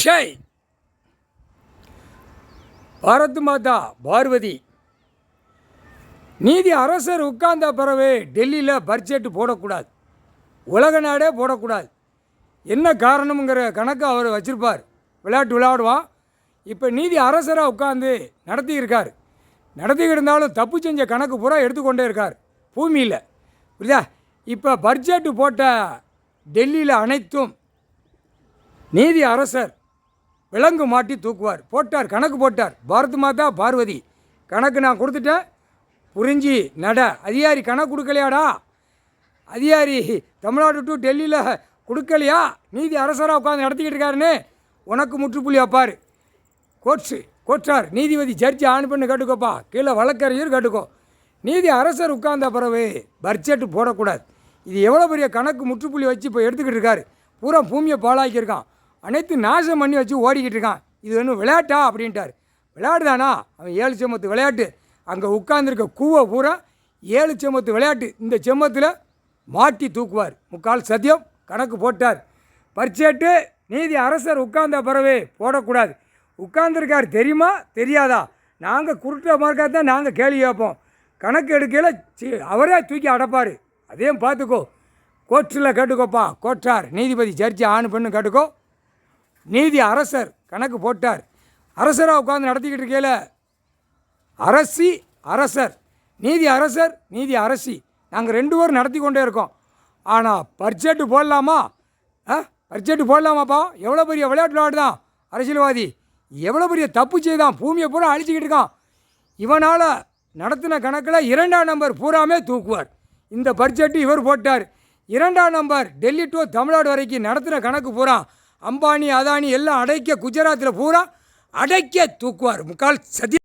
Shy Bharat மாதா பார்வதி நீதி அரசர் உட்கார்ந்த பிறவே டெல்லியில் பட்ஜெட் போடக்கூடாது, உலக நாடே போடக்கூடாது. என்ன காரணம்ங்கிற கணக்கு அவர் வச்சுருப்பார். விளையாட்டு விளையாடுவான். இப்போ நீதி அரசராக உட்காந்து நடத்திக்கிட்டு இருந்தாலும் தப்பு செஞ்ச கணக்கு பூரா எடுத்துக்கொண்டே இருக்கார் பூமியில். புரியுதா? இப்போ பட்ஜெட்டு போட்ட டெல்லியில் அனைத்தும் நீதி அரசர் விலங்கு மாட்டி தூக்குவார். கணக்கு போட்டார். பாரத் மாதா பார்வதி கணக்கு நான் கொடுத்துட்டேன், புரிஞ்சு நட. அதிகாரி கணக்கு கொடுக்கலையாடா? அதிகாரி தமிழ்நாடு டு டெல்லியில் கொடுக்கலையா? நீதி அரசராக உட்காந்து நடத்திக்கிட்டு இருக்காருன்னு உனக்கு முற்றுப்புள்ளி வைப்பார். கோட்சார் நீதிபதி ஜட்ஜி ஆன் பண்ணி கேட்டுக்கோப்பா, கீழே வழக்கறிஞர் கேட்டுக்கோ. நீதி அரசர் உட்கார்ந்த பிறகு பட்ஜெட்டு போடக்கூடாது. இது எவ்வளோ பெரிய கணக்கு முற்றுப்புள்ளி வச்சு இப்போ எடுத்துக்கிட்டு இருக்காரு. பூரா பூமியை பாழாக்கியிருக்கான், அனைத்து நாசம் பண்ணி வச்சு ஓடிக்கிட்டு இருக்கான். இது ஒன்றும் விளையாட்டா அப்படின்ட்டார். விளையாடுதானா? அவன் 7 செம்மத்து விளையாட்டு. அங்கே உட்கார்ந்துருக்க கூவை பூரா 7 செம்மத்து விளையாட்டு. இந்த செம்மத்தில் மாட்டி தூக்குவார். முக்கால் சத்தியம் கணக்கு போட்டார். பட்ஜெட்டு நீதி அரசர் உட்கார்ந்த பிறவே போடக்கூடாது. உட்கார்ந்துருக்கார் தெரியுமா தெரியாதா? நாங்கள் குருட்ட மார்க்காக தான் நாங்கள் கேள்வி கேட்போம். கணக்கு எடுக்கையில் அவரே தூக்கி அடைப்பார். அதையும் பார்த்துக்கோ. கோர்ட்டில் கேட்டுக்கோப்பா. கோட்டார் நீதிபதி ஜட்ஜி ஆண் பண்ணு கேட்டுக்கோ. நீதி அரசர் கணக்கு போட்டார். அரசராக உட்காந்து நடத்திக்கிட்டு இருக்கையில் அரசர் நீதி அரசர் நீதி அரசி நாங்கள் 2 பேரும் நடத்தி கொண்டே இருக்கோம். ஆனால் பட்ஜெட்டு போடலாமா? பட்ஜெட்டு போடலாமாப்பா? எவ்வளோ பெரிய விளையாட்டு விளையாடுதான் அரசியல்வாதி, எவ்வளோ பெரிய தப்பு செய்தான், பூமியை பூரா அழிச்சிக்கிட்டு இருக்கான். இவனால் நடத்தின கணக்கில் 2ஆம் நம்பர் பூராமே தூக்குவார். இந்த பட்ஜெட்டு இவர் போட்டார். 2ஆம் நம்பர் டெல்லி டு தமிழ்நாடு வரைக்கும் நடத்தின கணக்கு பூரா அம்பானி அதானி எல்லாம் அடைக்க, குஜராத்தில் பூரா அடைக்க தூக்குவார். முக்கால் சதி